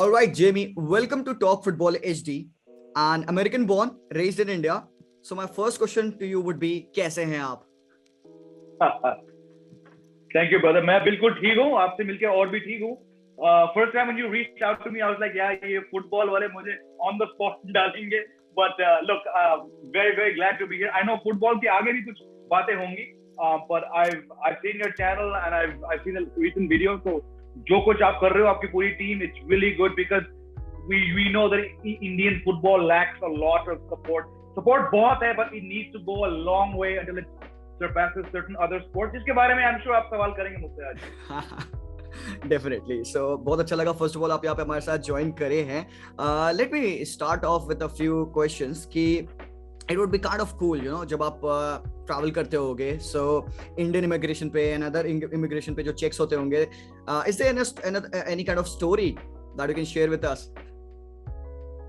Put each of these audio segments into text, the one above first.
All right, Jamie, welcome to Talk Football HD. An American born, raised in India. So my first question to you would be, कैसे हैं आप? Thank you, brother. मैं बिल्कुल ठीक हूँ, आपसे मिलके और भी ठीक हूँ. First time when you reached out to me, I was like, yeah, ये football वाले मुझे on the spot डालेंगे. But look, very very glad to be here. I know football के आगे भी कुछ बातें होंगी, but I've seen your channel and I've seen a recent video. So जो कुछ आप कर रहे हो, आपकी पूरी team, it's really good because we know that Indian football lacks a lot of support. Support बहुत है, but it needs to go a long way until it surpasses certain other sports, जिसके बारे में I'm sure आप सवाल करेंगे मुझसे आज. Definitely. So बहुत अच्छा लगा first of all आप यहाँ पे हमारे साथ join करे हैं. Let me start off with a few questions कि it would be kind of cool, you know, जब आप travel करते होगे, so Indian immigration पे and other immigration पे जो checks होते होंगे, is there any kind of story that you can share with us?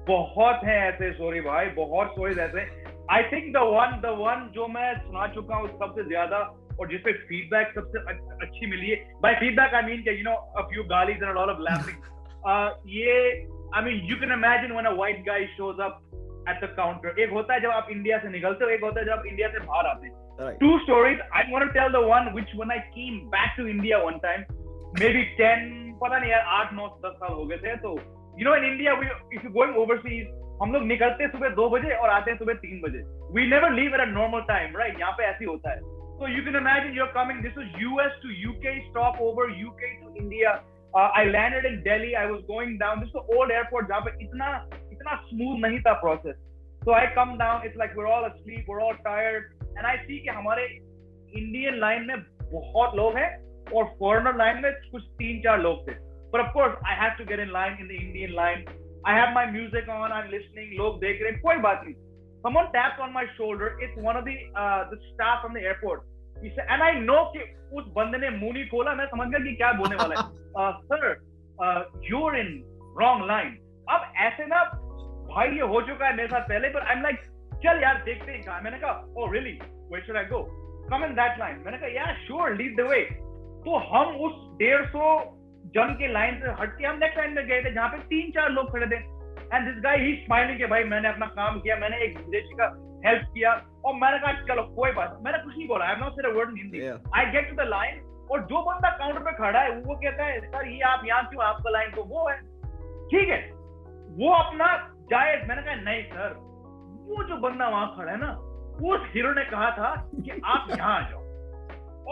बहुत हैं ऐसे story भाई, बहुत stories ऐसे. I think the one जो मैं सुना चुका हूँ सबसे ज्यादा और जिसपे feedback सबसे अच्छी मिली है. By feedback I mean you know a few galis and a lot of laughing. ये I mean you can imagine when a white guy shows up at the counter. एक होता है जब आप इंडिया से निकलते हो, एक होता है जब आप इंडिया से बाहर आते हैं. Right. Two stories. I'm going to tell the one which when I came back to India one time, maybe 10 पता नहीं यार 8 9 10 साल हो गए थे. तो you know in India if you're going overseas, हम लोग निकलते हैं सुबह 2 बजे और आते हैं सुबह 3 बजे. We never leave at a normal time, right? यहाँ पे ऐसे होता है. So you can imagine you're coming. This was US to UK stopover, UK to India. I landed in Delhi. I was going down. This is the old airport जहाँ पे इतना smooth नहीं था process. So I come down. It's like we're all asleep, we're all tired, and I see कि हमारे Indian line में बहुत लोग हैं और foreigner line में कुछ 3-4 लोग थे. But of course I had to get in line in the Indian line. I have my music on. I'm listening. लोग देख रहे हैं. कोई बात नहीं. Someone tapped on my shoulder. It's one of the staff from the airport. He said, and I know कि उस बंदे ने मुंह नहीं खोला. मैं समझ गया कि क्या बोलने वाला है. Sir, you're in wrong line. अब ऐसे ना भाई ये हो चुका है मेरे साथ पहले, but I'm like चल यार देखते हैं कहाँ. मैंने कहा oh really, where should I go? Come in that line. मैंने कहा yeah sure, lead the way. तो हम उस 150 जन के लाइन से हट के हम नेक्स्ट लाइन में गए थे जहाँ पे 3-4 लोग खड़े थे. And this guy he smiling के भाई मैंने अपना काम किया, मैंने एक विदेशी का हेल्प किया और मैंने कहा चलो कोई बात. मैंने कुछ नहीं बोला. I have not said a word in Hindi. I get to the line और जो बंदा काउंटर पे खड़ा है वो कहता है सर ये आप यहाँ क्यों, आपका लाइन तो वो है. ठीक है वो अपना जाए. मैंने कहा नहीं सर, वो जो बंदा वहां खड़ा है ना, उस हीरो ने कहा था कि आप यहाँ आ जाओ.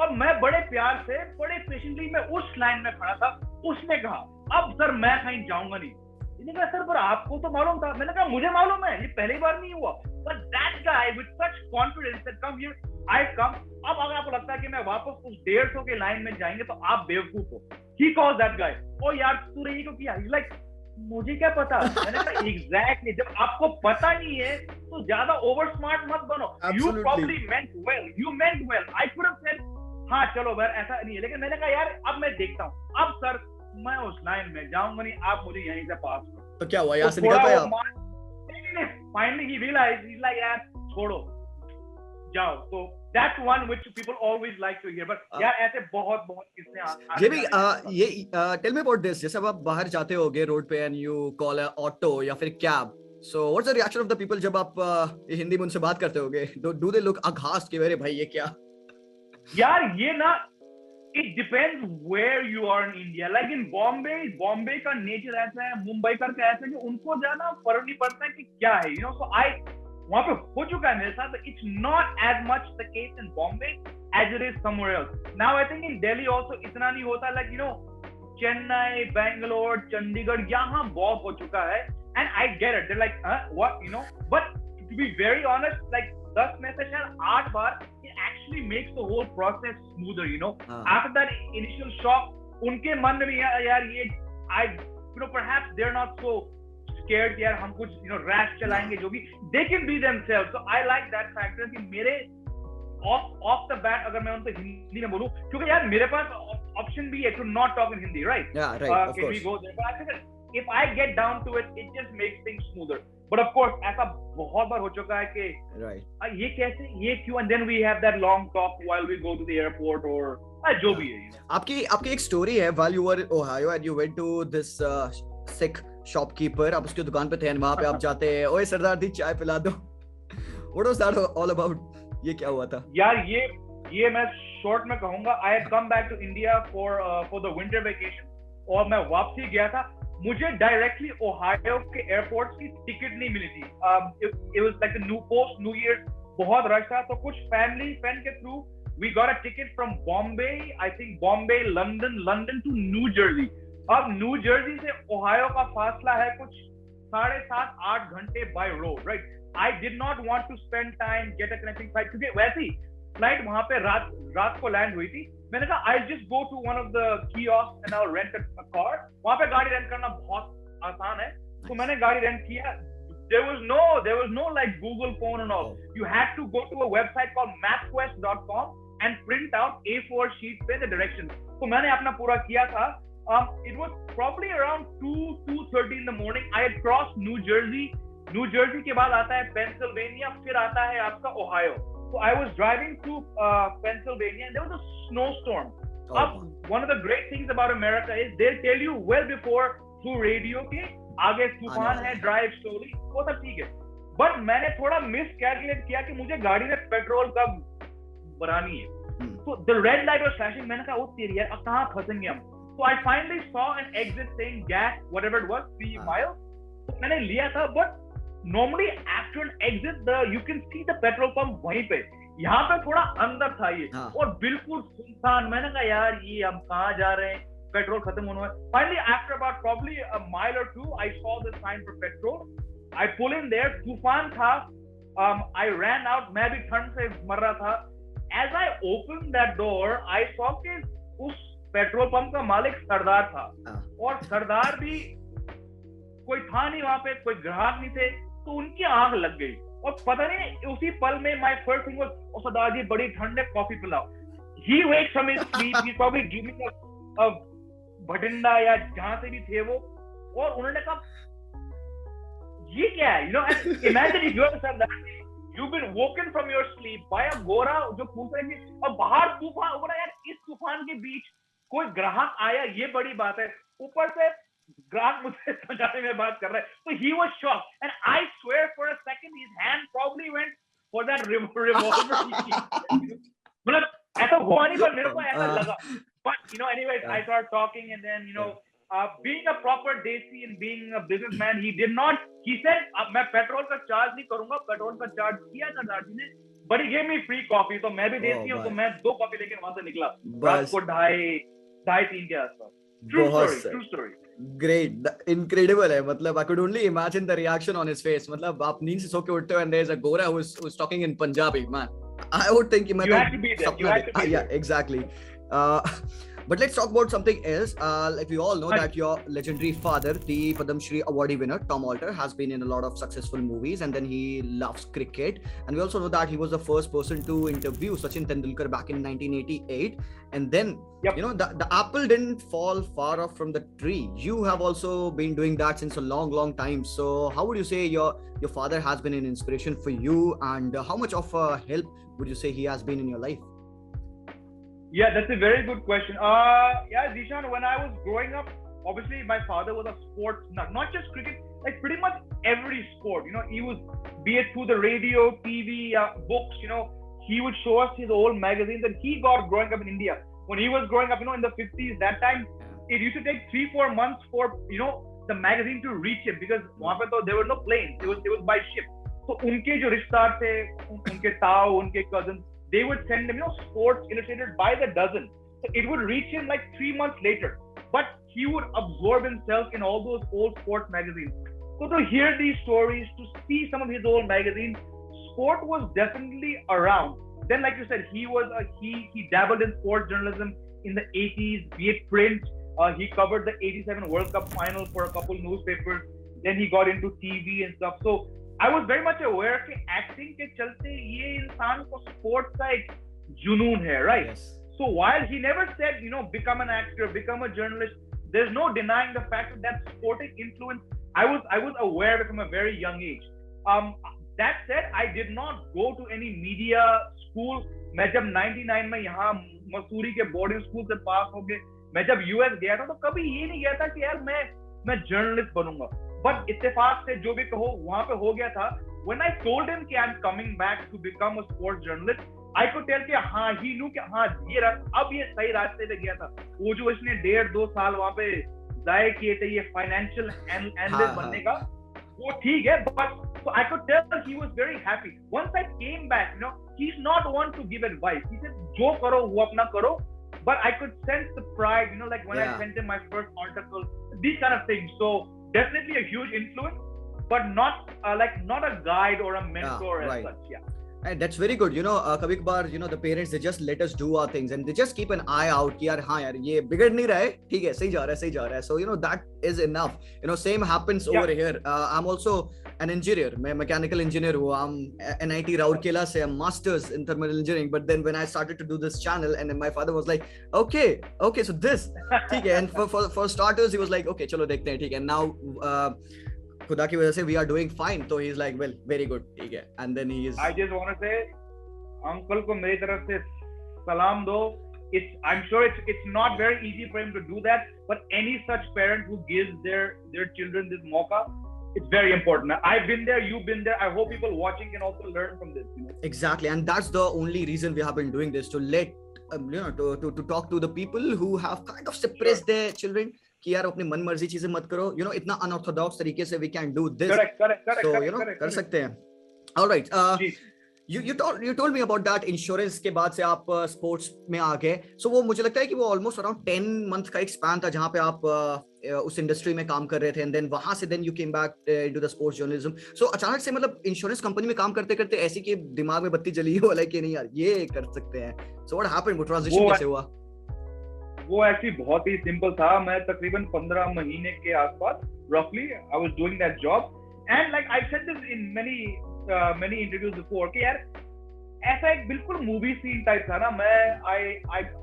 और मैं बड़े प्यार से बड़े पेशेंटली मैं उस लाइन में खड़ा था. उसने कहा अब सर मैं कहीं जाऊंगा नहीं. इसने कहा सर पर आपको तो मालूम था. मैंने कहा मुझे मालूम है, ये पहली बार नहीं हुआ. But that guy with such confidence said come here, I come. अब अगर आपको लगता है कि मैं वापस उस 150 के लाइन में जाएंगे तो आप बेवकूफ हो. ही कॉल्स दैट गाय ओ यार तूने ये क्यों किया. ही लाइक मुझे क्या पता. मैंने कहा एग्जैक्टली जब आपको पता नहीं है तो ज्यादा ओवर स्मार्ट मत बनो. You probably meant well, you meant well. I could have said हाँ चलो यार ऐसा नहीं है, लेकिन मैंने कहा यार अब मैं देखता हूँ. अब सर मैं उस लाइन में जाऊंगा नहीं, आप मुझे यहीं से पास करो. तो क्या हुआ, यहाँ से निकल पाए आप? Finally he realized, he's like यार छोड़ो जाओ. तो that's one which people always like to hear. But यार ऐसे बहुत किस्से आते. ये भी ये tell me about this. जैसे आप बाहर जाते होगे रोड पे and you call a auto या फिर cab. So what's the reaction of the people जब आप हिंदी में उनसे बात करते होगे? Do they look aghast कि मेरे भाई ये क्या? यार ये ना it depends where you are in India. Like in Bombay का nature ऐसा है, मुंबई का ऐसा है कि उनको ज्यादा फर्क नहीं पड़ता है कि क्या है. You know, so वहाँ पे हो चुका है मेरे साथ. It's not as much the case in Bombay as it is somewhere else. Now I think in Delhi also इतना नहीं होता. Like you know, Chennai, Bangalore, Chandigarh यहाँ बहुत हो चुका है. And I get it. They're like, what? You know, but to be very honest, like 10 में से शायद 8 बार it actually makes the whole process smoother, you know. After that initial shock, उनके मन में भी यार ये you know perhaps they're not so scared यार हम कुछ you know rash चलाएंगे जो भी. They can be themselves. So I like that factor कि मेरे off the bat अगर मैं उनको हिंदी में बोलूँ, क्योंकि यार मेरे पास option भी है to not talk in Hindi, right? Yeah, right. Of course. We go there. But I think if I get down to it, it just makes things smoother. But of course ऐसा बहुत बार हो चुका है कि ये कैसे, ये क्यों, and then we have that long talk while we go to the airport or जो भी है. आपकी एक स्टोरी है while you were in Ohio and you went to this Sikh shopkeeper, आप उसकी दुकान पे थे वहां पे आप जाते हैं, ओए सरदार दी चाय पिला दो. What was that all about? ये क्या हुआ था? यार ये मैं शॉर्ट में कहूंगा. I had come back to India for the winter vacation, और मैं वापसी गया था. मुझे डायरेक्टली ओहायो के एयरपोर्ट की टिकट नहीं मिली थी. It was like New Year, बहुत रश था. तो कुछ फैमिली फ्रेंड के through we got a ticket from Bombay, I think Bombay, London to New Jersey. अब न्यू जर्सी से ओहायो का फासला है कुछ 7.5-8 घंटे by road, right. I did not want to spend time get a connecting flight, क्योंकि वैसे ही फ्लाइट वहां पे रात को लैंड हुई थी. मैंने कहा I'll just go to one of the kiosks and I'll rent a car. वहां पे गाड़ी रेंट करना बहुत आसान है. तो मैंने गाड़ी रेंट किया. There was no like Google phone and all. You had to go to a website called mapquest.com and print out A4 sheet पे the directions. तो मैंने अपना पूरा किया था. It was probably around 2:30 in the morning. I had crossed New Jersey के बाद आता है पेंसिल्वेनिया, फिर आता है आपका Ohio. So I was driving through Pennsylvania and there was a snowstorm. One of the great things about America is they'll tell you well before through radio के आगे तूफान है, drive slowly, वो सब ठीक है. But मैंने थोड़ा miscalculate किया कि मुझे गाड़ी में पेट्रोल कब भरानी है. So the red light was flashing. मैंने कहा ओ तेरी यार अब कहाँ फंसेंगे हम. So I finally saw an exit saying gas whatever it was 3 miles. तो मैंने लिया था. But normally after an exit you can see the petrol pump वहीं पे. यहाँ पे थोड़ा अंदर था ये और बिल्कुल सुनसान. मैंने कहा यार ये हम कहाँ जा रहे हैं, पेट्रोल खत्म होने वाला. Finally after about probably a mile or two I saw the sign for petrol. I pull in there. तूफान था. I ran out. मैं भी ठंड से मर रहा था. As I opened that door I saw कि उस पेट्रोल पंप का मालिक सरदार था. और सरदार भी कोई था नहीं वहां पे, कोई ग्राहक नहीं थे. तो उनकी आंख लग गई और पता नहीं उसी पल में my first thing was, ओ सरदार जी बड़ी ठंड है, कॉफी पिलाओ. He wakes from his sleep. He's probably giving a Bathinda या जहां से भी थे वो, और उन्होंने कहा ये क्या है, and imagine if you are Sardar, you've been woken from your sleep by a गोरा जो पूछ रहे हैं और बाहर तूफान हो रहा है. यार इस तूफान के बीच कोई ग्राहक आया, ये बड़ी बात है. ऊपर से ग्राहक मुझसे समझाने में बात कर रहा है. So he was shocked and I swear for a second his hand probably went for that revolver. मतलब ऐसा हुआ नहीं पर मेरे को ऐसा लगा. But anyways I started talking and then being a proper Desi and being a businessman, he said मैं पेट्रोल का चार्ज नहीं करूंगा. पेट्रोल का चार्ज किया सरदार जी ने, but he gave me free coffee. तो मैं भी देसी हूँ, तो मैं 2 कॉफी लेके वहां से निकला रात को 2:30-3 के आसपास. True story. Great, incredible है. मतलब I could only imagine the reaction on his face. मतलब आप नींद से सो के उठते हो and there's a Gora who's talking in Punjabi, man. I would think you had to be there. Yeah, exactly. But let's talk about something else. Like we all know that your legendary father, the Padam Shri Awardee winner Tom Alter, has been in a lot of successful movies, and then he loves cricket. And we also know that he was the first person to interview Sachin Tendulkar back in 1988. And then the apple didn't fall far off from the tree. You have also been doing that since a long time. So how would you say your father has been an inspiration for you, and how much of help would you say he has been in your life? Yeah, that's a very good question. Yeah, Zishan, when I was growing up, obviously my father was a sports nut, not just cricket, like pretty much every sport. He was, be it through the radio, TV, books, he would show us his old magazines, and he got growing up in India. When he was growing up, in the 50s, that time, it used to take 3-4 months for, the magazine to reach him, because there were no planes. It was by ship. So, unke jo rishtar the, unke tao, unke cousins, they would send him, Sports Illustrated by the dozen. So it would reach him like 3 months later. But he would absorb himself in all those old sports magazines. So to hear these stories, to see some of his old magazines, sport was definitely around. Then, like you said, he dabbled in sports journalism in the 80s, be it print. He covered the 87 World Cup final for a couple newspapers. Then he got into TV and stuff. So I was very much aware कि acting के चलते ये इंसान को sports का एक जुनून है, right? Yes. So while he never said, become an actor, become a journalist, there's no denying the fact that sporting influence, I was aware of it from a very young age. That said, I did not go to any media school. मैं जब 99 में यहाँ मसूरी के boarding school से पास हो गए, मैं जब US गया था तो कभी ये नहीं गया था कि यार मैं मैं जर्नलिस्ट बनूंगा, बट इत्तेफाक से जो भी कहो वहां पे हो गया था. When I told him कि I'm coming back to become a sports journalist, I could tell कि हाँ, he knew कि हाँ अब ये सही रास्ते पे गया था. वो जो इसने 1.5-2 साल वहां पे जाए किए थे ये फाइनेंशियल एनालिस्ट बनने का, वो ठीक है, but so I could tell he was very happy. Once I came back, he's not one to give advice. He said, "जो करो वो अपना करो." But I could sense the pride, like when I sent him my first article, these kind of things. So definitely a huge influence, but not not a guide or a mentor as such. Yeah. And that's very good. कभी कभार the parents, they just let us do our things and they just keep an eye out कि यार हाँ यार ये बिगड़ नहीं रहा है, ठीक है, सही जा रहा है. So that is enough. Same happens over here. I'm also an engineer. मैं mechanical engineer हूँ. I'm NIT Rourkela से, I'm masters in thermal engineering. But then when I started to do this channel, and then my father was like, okay, so this, ठीक है. And for starters, he was like, okay, चलो देखते हैं, ठीक है. Now खुदा की वजह से we are doing fine. So he's like, well, very good, ठीक है. And then he is. I just want to say, uncle को मेरी तरफ से सलाम दो. I'm sure it's not very easy for him to do that, but any such parent who gives their children this mauka, it's very important. I've been there, you've been there. I hope people watching can also learn from this. Exactly, and that's the only reason we have been doing this, to let to talk to the people who have kind of suppressed their children. कि यार अपनी मन मर्जी चीजें मत करो, इतना unorthodox तरीके से we can do this. Correct. So कर सकते हैं. All right. You told me about that insurance के बाद से आप sports में आ गए. So वो मुझे लगता है कि वो almost around 10 month का एक span था जहाँ पे आप उस इंडस्ट्री में काम कर रहे थे, and then वहां से then you came back into the sports journalism. So अचानक से मतलब इंश्योरेंस कंपनी में काम करते करते ऐसी कि दिमाग में बत्ती जली हो, कि नहीं यार ये कर सकते हैं. So what happened? वो ट्रांजिशन कैसे हुआ? वो एक्चुअली बहुत ही सिंपल था. मैं तकरीबन 15 महीने के आसपास roughly I was doing that job, and like I said this in many interviews before कि यार ऐसा एक बिल्कुल मूवी सीन टाइप था ना. मैं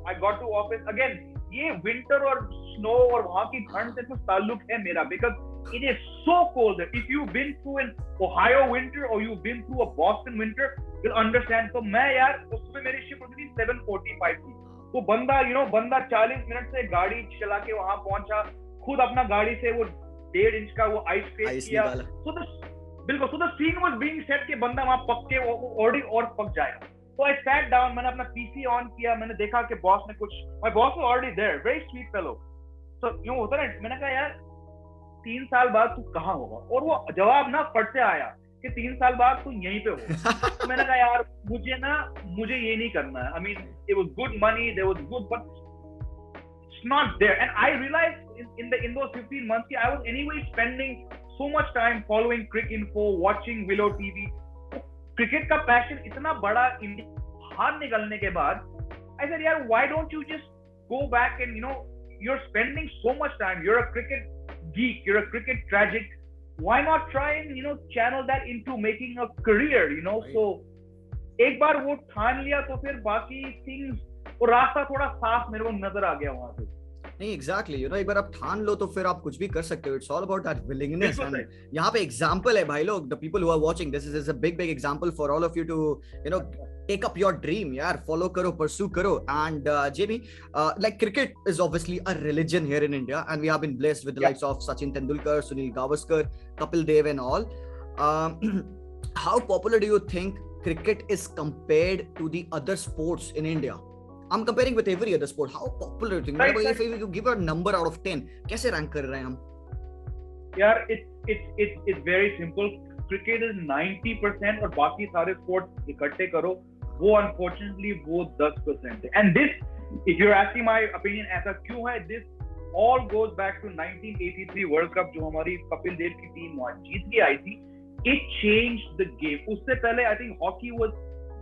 I got to office again. ये विंटर और स्नो और वहां की ठंड से कुछ ताल्लुक है मेरा, because it is so cold there. If you've been through an Ohio winter or you've been through a Boston winter, you'll understand. तो मैं यार उसमें मेरी शिफ्ट होती थी 7:45 की. तो बंदा 40 मिनट से गाड़ी चला के वहां पहुंचा, खुद अपना गाड़ी से वो 1.5 इंच का वो आइस पेस्ट किया. बिल्कुल. So the scene was being set कि बंदा वहां पक के ऑलरेडी और पक जाएगा. So I sat down, मैंने अपना PC ऑन किया, मैंने देखा कि बॉस ने कुछ, my boss was already there, very sweet fellow. So यूं होता है, मैंने कहा यार 3 साल बाद तू कहाँ होगा, और वो जवाब ना फट से आया कि 3 साल बाद तू यहीं पे हो. तो मैंने कहा यार मुझे ये नहीं करना है. I mean it was good money, there was good, but it's not there. And I realized in those 15 months I was anyway spending so much time following Cricket Info, watching Willow TV. Cricket का passion इतना बड़ा बाहर निकलने के बाद I said यार why don't you just go back and you're spending so much time, you're a cricket geek, you're a cricket tragic, why not try and channel that into making a career, so एक बार वो ठान लिया तो फिर बाकी things वो रास्ता थोड़ा साफ मेरे को नजर आ गया वहां से. नहीं, एग्जैक्टली, एक बार आप ठान लो तो फिर आप कुछ भी कर सकते हो. It's all about that willingness. And यहाँ पे एग्जांपल है भाई लोग, the people who are watching, this is a big example for all of you to take up your dream. यार फॉलो करो, परस्यू करो. And JB, like cricket is obviously a religion here in India, and we have been blessed with the likes of Sachin Tendulkar, Sunil Gavaskar, Kapil Dev and all. How popular do you think cricket is compared to the other sports in India? I'm comparing with every other sport. How popular do you think? Right. If you give a number out of 10, कैसे rank कर रहे हैं हम? यार it's very simple. Cricket is 90% और बाकी सारे sports इकट्ठे करो वो unfortunately वो 10% है. And this, if you're asking my opinion, ऐसा क्यों है? This all goes back to 1983 World Cup जो हमारी कपिल देव की टीम वहाँ जीत के आई थी. It changed the game. उससे पहले I think hockey was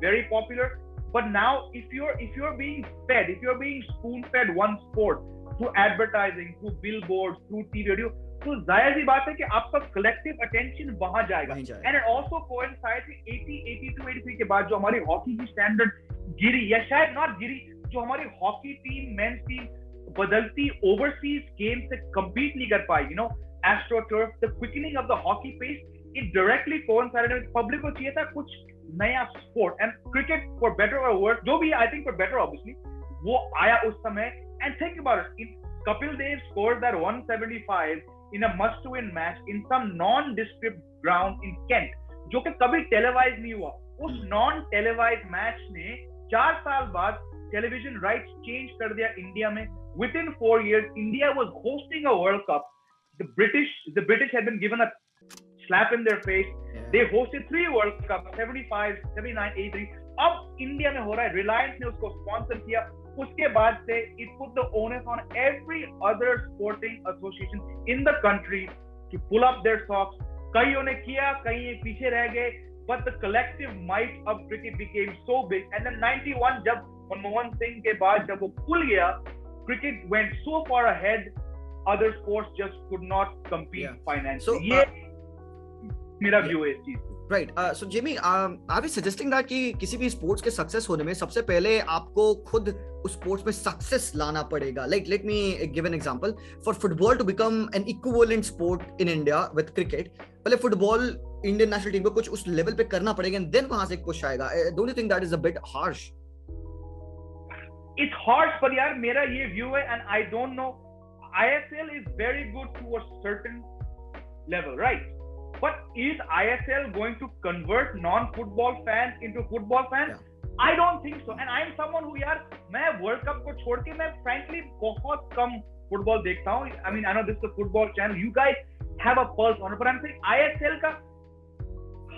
very popular, but now if you're being fed, if you're being spoon fed one sport through advertising, through billboards, through TV radio, तो जाहिर सी बात है कि आपका collective attention वहां जाएगा. And it also coincides with 82, 83 के बाद जो हमारी hockey की standard गिरी, या शायद not गिरी, जो हमारी hockey team, men's team बदलती overseas game से compete नहीं कर पाई. AstroTurf, the quickening of the hockey pace, it directly coincided with public को चाहिए था कुछ नया sport, and cricket, for better or worse, जो भी I think for better obviously, वो आया उस समय. And think about it, Kapil Dev scores that 175 in a must-win match in some non-descript ground in Kent, जो कि कभी टेलीवाइज नहीं हुआ. उस नॉन टेलीवाइज मैच ने 4 साल बाद टेलीविजन राइट्स चेंज कर दिया इंडिया में. Within 4 years, India was hosting a World Cup. The British had been given a slap in their face. Yeah. They hosted 3 World Cups, 75, 79, 83. अब इंडिया में हो रहा है. रिलायंस ने उसको स्पॉन्सर किया. उसके बाद से it put the onus on every other sporting association in the country to pull up their socks. कईयों ने किया, कई पीछे रह गए. But the collective might of cricket became so big. And then 91 जब मनमोहन सिंह के बाद जब वो खुल गया, cricket went so far ahead, other sports just could not compete financially. So, मेरा view है इस चीज पे. Right. So Jimmy, are we suggesting that कि किसी भी sports के success होने में सबसे पहले आपको खुद उस sports में success लाना पड़ेगा? Like, let me give an example. For football to become an equivalent sport in India with cricket, पहले football Indian national team को कुछ उस level पे करना पड़ेगा, and then वहाँ से push आएगा. Don't you think that is a bit harsh? It's harsh, but यार मेरा ये view है, and I don't know. ISL is very good to a certain level, right? But is ISL going to convert non-football fans into football fans? Yeah. I don't think so. And I'm someone who यार मैं World Cup को छोड़ के मैं frankly बहुत कम football देखता हूँ. I mean, I know this is a football channel. You guys have a pulse on it, but I'm saying ISL का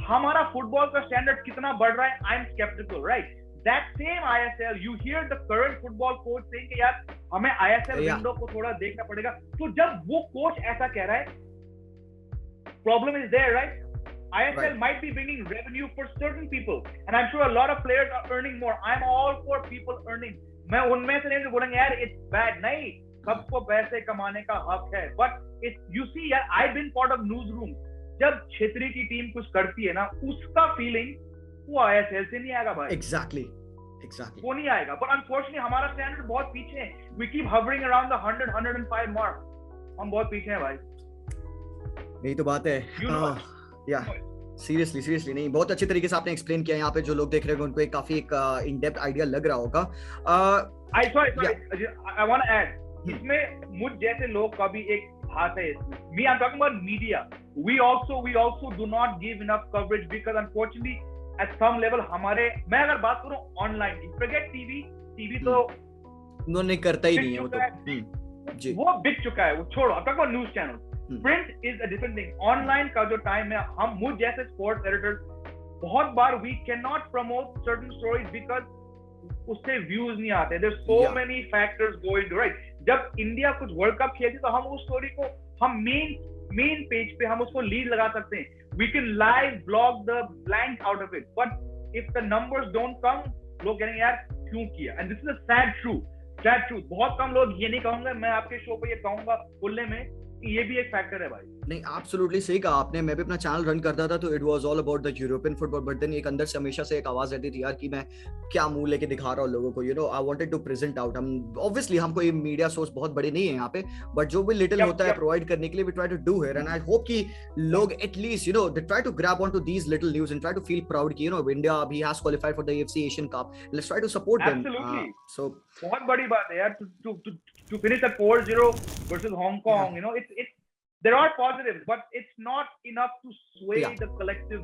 हमारा football का standard कितना बढ़ रहा है? I'm skeptical, right? That same ISL, you hear the current football coach saying कि यार हमें ISL window को थोड़ा देखना पड़ेगा. तो जब वो coach ऐसा कह रहा है, problem is there, right? ISL might be bringing revenue for certain people, and I'm sure a lot of players are earning more. I'm all for people earning. मैं उनमें से नहीं बोलेंगे यार it's bad. नहीं, सबको पैसे कमाने का हक है. But it's you see यार, I've been part of newsrooms. जब छेत्री की टीम कुछ करती है ना, उसका feeling वो ISL से नहीं आएगा भाई. Exactly. वो नहीं आएगा. But unfortunately हमारा standard बहुत पीछे है. We keep hovering around the 100-105 mark. हम बहुत पीछे हैं भाई. यही तो बात है. या सीरियसली नहीं, बहुत अच्छे तरीके से आपने एक्सप्लेन किया. यहाँ पे जो लोग देख रहे होंगे उनको एक काफी इन डेप्थ आइडिया लग रहा होगा. I want to add, इसमें मुझ जैसे लोग का भी एक हाथ है इसमें. Me, I'm talking about media. We also do not give enough coverage because unfortunately at some level हमारे, मैं अगर बात करूँ ऑनलाइन की, forget TV तो उन्होंने करता ही नहीं है. वो तो जी वो बिक चुका है. वो छोड़ो, I'm talking about news channels. Print is a different thing. Online का जो टाइम है, हम मुझ जैसे sports editors बहुत बार we cannot promote certain stories because उससे views नहीं आते. There's so many factors go into, right? जब इंडिया कुछ वर्ल्ड कप खेलती तो हम उस स्टोरी को हम मेन पेज पे हम उसको लीड लगा सकते हैं. We can live blog the blank out of it. But if the numbers don't come, लोग कहेंगे यार क्यों किया? And this is a sad truth. बहुत कम लोग ये नहीं कहूंगा, मैं आपके शो पे ये कहूंगा बोलने में, ये भी एक फैक्टर है भाई. नहीं, एब्सोल्युटली सही कहा आपने. मैं भी अपना चैनल रन करता था तो it was all about the European football, but then एक अंदर से हमेशा से एक आवाज रहती थी यार कि मैं क्या मुंह लेके दिखा रहा हूँ लोगों को. I wanted to present out. हम ऑब्वियसली हम कोई मीडिया सोर्स बहुत बड़े नहीं है यहाँ पे, बट जो भी लिटिल होता है प्रोवाइड करने के लिए we try to do here. And I hope कि लोग at least they try to grab on to these little news and try to feel proud कि इंडिया अभी has qualified for the AFC Asian cup. Let's try to support them. So बहुत बड़ी बात है यार to finish at 4-0 versus Hong Kong. it's there are positives, but it's not enough to sway the collective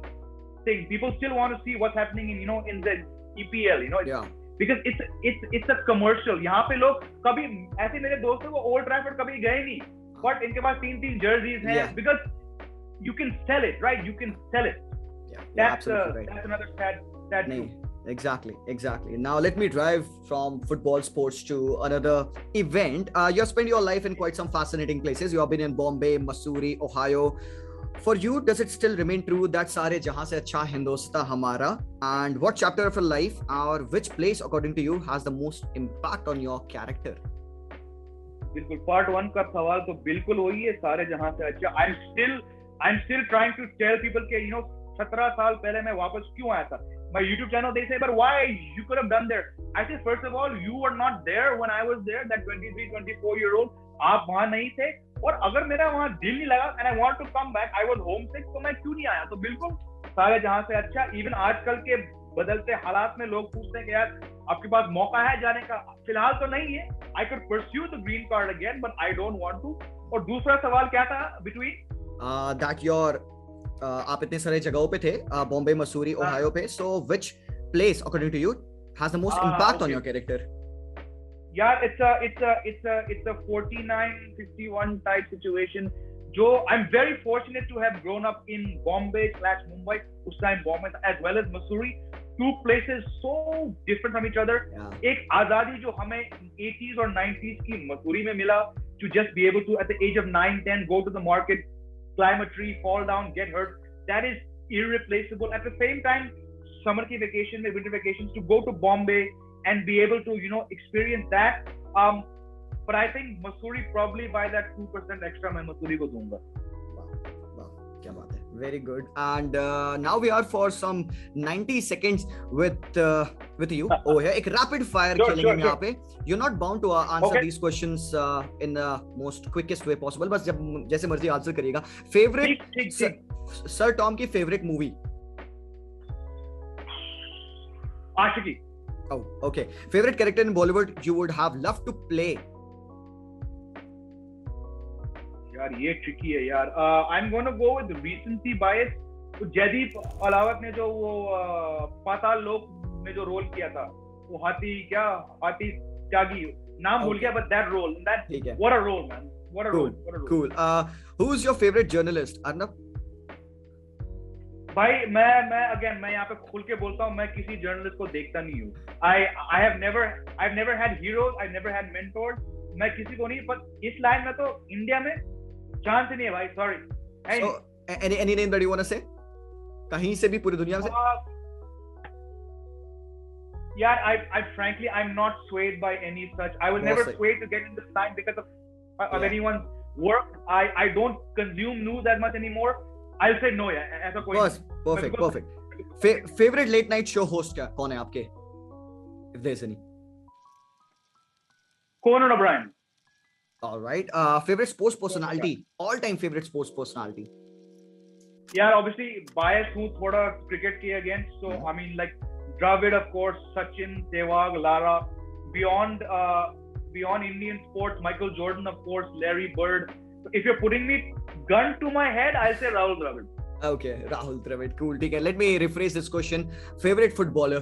thing. People still want to see what's happening in the EPL, because it's a commercial. यहाँ पे लोग कभी ऐसे मेरे दोस्त हैं वो old Trafford कभी गए नहीं, but इनके पास 3 jerseys हैं because you can sell it, right? You can sell it. That's another sad truth. Exactly. Now let me drive from football sports to another event. You have spent your life in quite some fascinating places. You have been in Bombay, Missouri, Ohio. For you, does it still remain true that सारे जहां से अच्छा हिंदुस्तान हमारा? And what chapter of your life or which place according to you has the most impact on your character? बिल्कुल part 1 का सवाल तो बिल्कुल वही है, सारे जहां से अच्छा. I'm still trying to tell people कि 17 साल पहले मैं वापस क्यों आया था. My YouTube channel, they say, but why you could have done there? I say, first of all, you were not there when I was there, that 23-24-year-old. आप वहाँ नहीं थे, और अगर मेरा वहाँ दिल नहीं लगा and I want to come back, I was homesick, तो मैं क्यों नहीं आया? तो बिल्कुल सारे जहाँ से अच्छा. Even आजकल के बदलते हालात में लोग पूछते हैं कि यार आपके पास मौका है जाने का, फिलहाल तो नहीं है, I could pursue the green card again but I don't want to. और दूसरा सवाल क्या था between that your आप इतने सारे जगहों पे थे, बॉम्बे, मसूरी, ओहायो पे, so which place according to you has the most impact on your character? Yeah, it's a 49-51 type situation. जो I'm very fortunate to have grown up in Bombay/Mumbai, उस time Bombay as well as Missouri, two places so different from each other. एक आजादी जो हमें 80s और 90s की मसूरी में मिला, to just be able to at the age of 9-10 go to the market, climb a tree, fall down, get hurt, that is irreplaceable. At the same time, summer ki vacation, winter vacations, to go to Bombay and be able to experience that. But I think Missouri probably by that 2% extra मैं Missouri को दूंगा. Wow, क्या बात है. Very good. And now we are for some 90 seconds with you over here. एक rapid fire खेलेंगे यहाँ पे. You're not bound to answer these questions in the most quickest way possible. बस जब जैसे मर्जी आंसर करिएगा. Favorite Sir Tom की favorite movie? Aashiqui. Oh, okay. Favorite character in Bollywood you would have loved to play? यार ये tricky है यार. I'm gonna go with the recency bias. तो जयदीप अलावत ने जो वो पाताल लोक में जो रोल किया था, वो हाथी त्यागी, नाम भूल गया, but that role, what a role, man. What a role. Cool. Who's your favorite journalist, Arnab? भाई मैं यहाँ पे खुल के बोलता हूँ, मैं किसी जर्नलिस्ट को देखता नहीं हूँ. I've never had heroes, I've never had mentors. मैं किसी को नहीं, पर इस लाइन में तो इंडिया में चांस नहीं है भाई. Sorry. So any name that you want to say? कहीं से भी पूरी दुनिया से? Yeah, I frankly I'm not swayed by any such. I was never swayed to get in this line because of anyone's work. I don't consume news that much anymore. I'll say no, yeah. ऐसा कोई. Perfect. Favorite late night show host क्या कौन है आपके? If there's any. Conan O'Brien. All right. Favorite sports personality? All-time favorite sports personality? Yeah, obviously biased हूँ थोड़ा cricket के against. So I mean like Dravid of course, Sachin, Sehwag, Lara. Beyond Indian sports, Michael Jordan of course, Larry Bird. So if you're putting me gun to my head, I'll say Rahul Dravid. Okay, Rahul Dravid. Cool. ठीक है. Let me rephrase this question. Favorite footballer?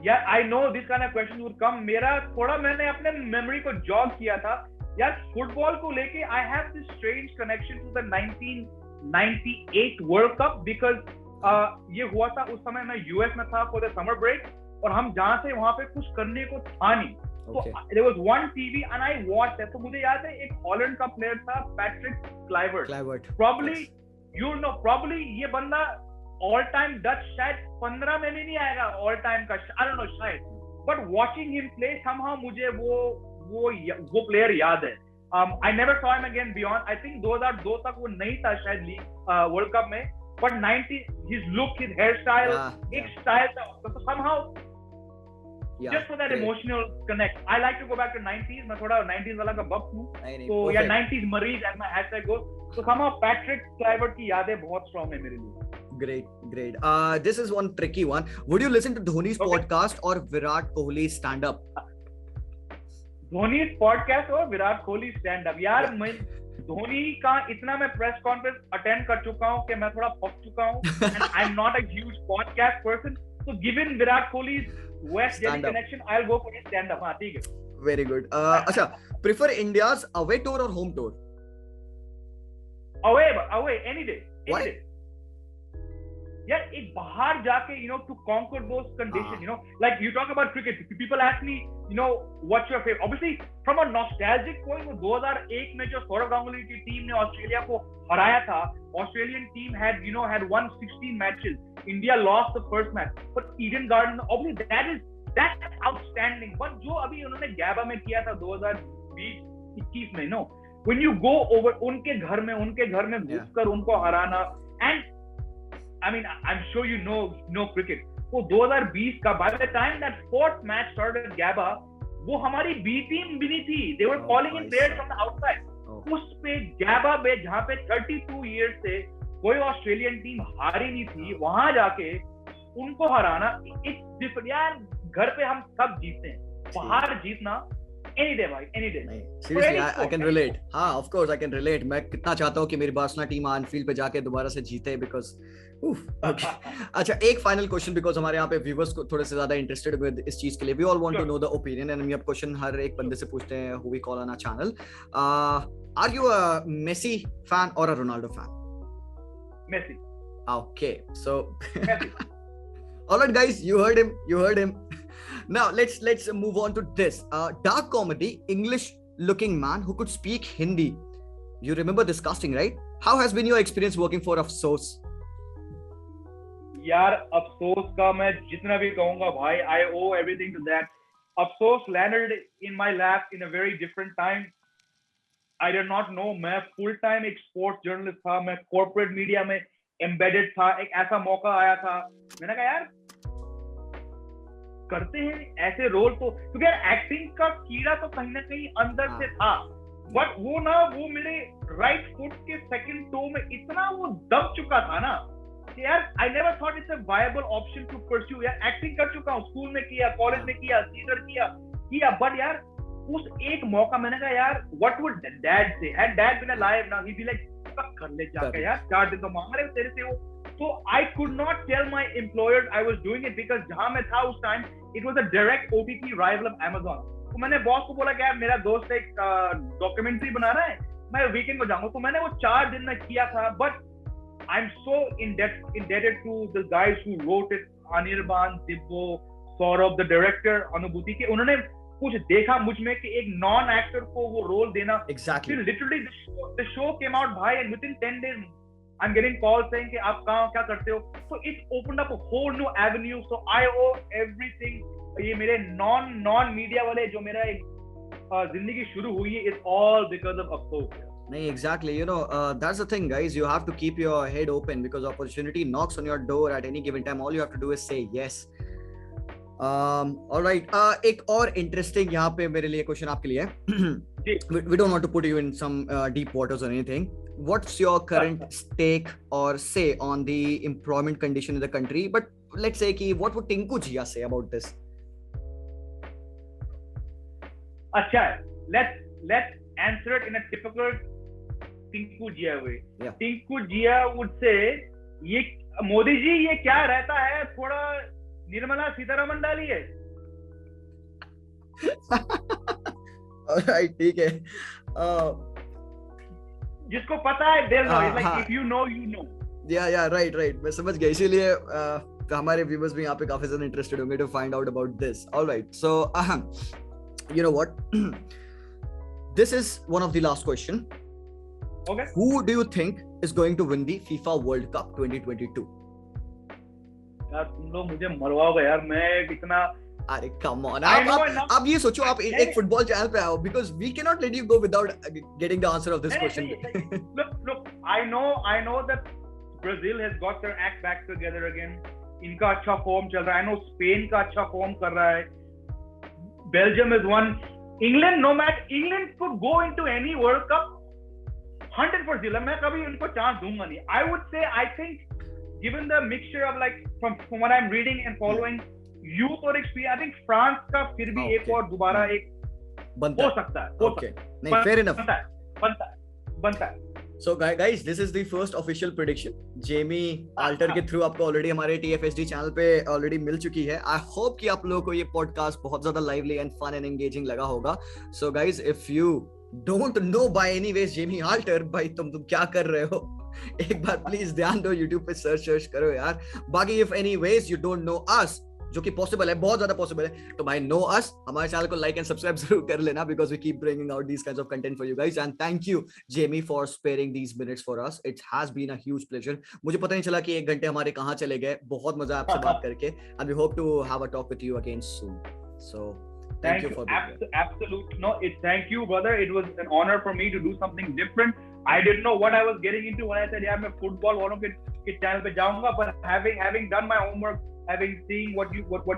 Yeah, I know this kind of questions would come. मेरा थोड़ा मैंने अपने memory को jog किया था. यार football को लेके I have this strange connection to the 1998 World Cup because ये हुआ था उस समय मैं US में था for the summer break और हम जहाँ से वहाँ पे कुछ करने को था नहीं. So there was one TV and I watched it. तो मुझे याद है एक हॉलैंड का प्लेयर था पैट्रिक क्लाइवर्ट. Probably ये बंदा ऑल टाइम डच शायद 15 में भी नहीं आएगा ऑल टाइम का, I don't know शायद. But watching him play somehow मुझे वो प्लेयर याद है. I never saw him again beyond. I think 2002 तक वो नहीं था शायद लीग वर्ल्ड कप में. But 90 his look, his hairstyle, एक स्टाइल था. So somehow just for that emotional connect. I like to go back to 90s. मैं थोड़ा 90s वाला का बप हूँ. तो या 90s मरीज as my hashtag goes. So somehow Patrick Kluivert की यादें बहुत strong है मेरे लिए. Great. This is one tricky one. Would you listen to Dhoni's podcast or Virat Kohli's stand-up? Dhoni's podcast or Virat Kohli's stand-up. यार मैं धोनी का इतना मैं प्रेस कॉन्फ्रेंस अटेंड कर चुका हूँ कि मैं थोड़ा पक चुका हूँ. And I'm not a huge podcast person. So given Virat Kohli's West Delhi connection, I'll go for his stand-up. हाँ ठीक है. Very good. अच्छा, prefer India's away tour or home tour? Away any day. Why? Yeah, एक बाहर जाके to conquer those conditions, like you talk about cricket. People ask me, what's your favorite? Obviously, from a nostalgic point, 2001 में जो सौरव गांगुली की team ने Australia को हराया था, Australian team had won 16 matches. India lost the first match, but Eden Garden, obviously that's outstanding. But जो अभी उन्होंने गैबा में किया था 2020-21 में, when you go over उनके घर में घुसकर उनको हराना, and I mean, I'm sure you know cricket. वो 2020 का by the time that fourth match started at Gabba, वो हमारी B team भी नहीं थी. They were calling in players from the outside. उस पे Gabba पे जहाँ पे 32 years से कोई ऑस्ट्रेलियन टीम हारी नहीं थी, वहां जाके उनको हराना इट्स डिफरेंट यार. घर पे हम सब जीतते हैं, बाहर जीतना any day भाई, any day. Seriously, I can relate. हाँ, of course I can relate. मैं कितना चाहता हूँ कि मेरी बार्सिलोना टीम ऑनफील्ड पे जाके दोबारा से जीते because okay. अच्छा, एक फाइनल क्वेश्चन बिकॉज हमारे यहाँ पे व्यूअर्स को थोड़े से ज्यादा इंटरेस्टेड विद इस चीज के लिए. We all want to know the opinion and हम ये क्वेश्चन हर एक बंदे से पूछते हैं who we call on our channel. Are you a Messi fan और a Ronaldo fan? Messi. Okay, so Messi. all right guys, you heard him. Now let's move on to this. Dark comedy, English looking man who could speak Hindi. You remember this casting, right? How has been your experience working for Afsos? यार अफसोस का मैं जितना भी कहूंगा भाई, I owe everything to that. अफसोस landed in my lap in a very different time. I did not know. मैं full time एक sports journalist था, मैं corporate media में embedded था. एक ऐसा मौका आया था, मैंने कहा यार करते हैं ऐसे रोल. तो क्योंकि यार एक्टिंग का कीड़ा तो कहीं ना कहीं अंदर से था, बट वो मेरे राइट फुट के सेकंड टो में इतना वो दब चुका था ना कि यार I never thought it's a viable option to pursue. यार एक्टिंग कर चुका हूँ, स्कूल में किया, कॉलेज में किया, थिएटर किया, बट यार उस एक मौका मैंने कहा यार what would dad say, had dad been alive now he be like कर ले जाके यार 4 दिन तो मांग रहे तेरे से वो. So I could not tell my employers I was doing it because जहाँ मैं था उस time it was a direct OTT rival of Amazon. तो मैंने बॉस को बोला कि यार मेरा दोस्त एक डॉक्यूमेंट्री बना रहा है, मैं वीकेंड को जाऊंगा. तो मैंने वो 4 दिन में किया था. But I'm so indebted to the guys who wrote it, Anirban, Dibbo, Saurabh, the director, अनुभूति के. उन्होंने कुछ देखा मुझ में कि एक नॉन एक्टर को वो रोल देना. Exactly. Literally the show came out भाई and within 10 days I'm getting calls saying कि आप कहाँ क्या करते हो. So it opened up a whole new avenue. So I owe everything. ये मेरे non media वाले जो मेरा एक जिंदगी शुरू हुई है, it's all because of अफसोस. नहीं, exactly, you know, that's the thing guys, you have to keep your head open because opportunity knocks on your door at any given time. All you have to do is say yes. All right, एक और interesting यहाँ पे मेरे लिए question आपके लिए. We don't want to put you in some deep waters or anything. What's your current stake or say on the employment condition in the country? But let's say कि what would Tinku Jia say about this? अच्छा, let's answer it in a typical Tinku Jia way. Yeah. Tinku Jia would say, ये मोदी जी ये क्या रहता है, थोड़ा निर्मला सीतारमण डालिए. Alright, ठीक है. जिसको पता है they'll know. It's like if you know you know. Yeah, right. मैं समझ गया. इसीलिए हमारे व्यूअर्स भी यहाँ पे काफी ज्यादा इंटरेस्टेड होंगे to find out about this. Alright, so you know what? This is one of the last question. Okay. Who do you think is going to win the FIFA World Cup 2022? यार तुम लोग मुझे मरवाओगे यार, मैं इतना. अरे come on, आप ये सोचो, आप एक फुटबॉल चैनल पे आओ because we cannot let you go without getting the answer of this question. Look, I know that Brazil has got their act back together again. इनका अच्छा फॉर्म चल रहा है. I know Spain का अच्छा form कर रहा है. Belgium is one. England could go into any World Cup 100%. मैं कभी उनको चांस दूंगा नहीं. I think given the mixture of like from what I'm reading and following, youth और experience, I think France का फिर भी एक और दोबारा एक हो सकता है. Okay, नहीं, fair enough. बनता है. So guys, this is the first official prediction. Jamie alter के थ्रू आपको ऑलरेडी हमारे TFSD चैनल पे ऑलरेडी मिल चुकी है. I hope कि आप लोगों को ये पॉडकास्ट बहुत ज्यादा lively and fun and engaging लगा होगा. So guys, if you don't know by any ways Jamie alter, भाई तुम क्या कर रहे हो, एक बार प्लीज ध्यान दो, YouTube पे सर्च करो यार. बाकी if any ways you don't know us, जो कि पॉसिबल है, बहुत ज्यादा पॉसिबल है, तो भाई नो अस, हमारे चैनल को लाइक एंड सब्सक्राइब जरूर कर लेना because we keep bringing out these kinds of content for you guys. And thank you Jamie for sparing these minutes for us. It has been a huge pleasure. मुझे पता नहीं चला कि 1 घंटे हमारे कहाँ चले गए. बहुत मजा आपसे बात करके. And we hope to have a talk with you again soon. So thank you for absolutely. No, thank you brother. It was an honor for me to do something different. I didn't know what I was getting into when I said यार मैं football वालों के channel पे जाऊंगा, but having done my homework, having seen what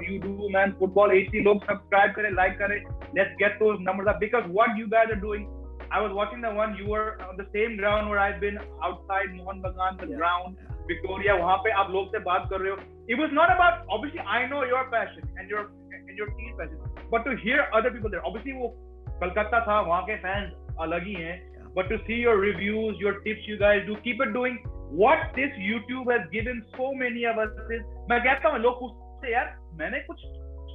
you do, man, football 80 लोग subscribe करें, like करें, let's get those numbers up because what you guys are doing. I was watching the one, you were on the same ground where I've been outside Mohan Bagan, the ground. Victoria, वहां पे आप लोग से बात कर रहे हो. It was not about, obviously I know your passion and your team's passion, but to hear other people there, obviously वो कलकत्ता था, वहाँ के fans अलग ही हैं, but to see your reviews, your tips you guys do, keep it doing. What this YouTube has given so many of us is, मैं कहता हूँ लोग पूछते यार मैंने कुछ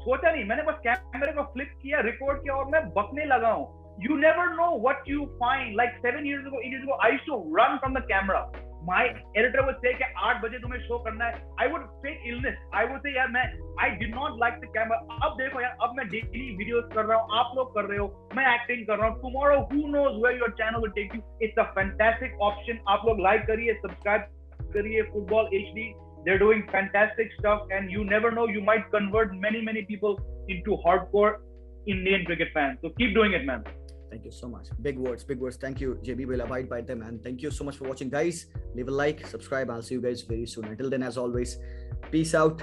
सोचा नहीं, मैंने बस कैमरे को फ्लिप किया, रिकॉर्ड किया और मैं बकने लगा हूँ. You never know what you find. Like 7 years ago, 8 years ago, I used to run from the camera. My editor would say कि 8 बजे तुम्हें शो करना है. I would fake illness. I would say यार मैं I did not like the camera. अब देखो यार, अब मैं daily videos कर रहा हूँ, आप लोग कर रहे हो, मैं acting कर रहा हूँ. Tomorrow, who knows where your channel will take you? It's a fantastic option. आप लोग like करिए, subscribe करिए, Football HD. They're doing fantastic stuff, and you never know, you might convert many people into hardcore Indian cricket fans. So keep doing it, man. Thank you so much. Big words, big words. Thank you, JB. Will abide by them. And thank you so much for watching, guys. Leave a like, subscribe. I'll see you guys very soon. Until then, as always, peace out.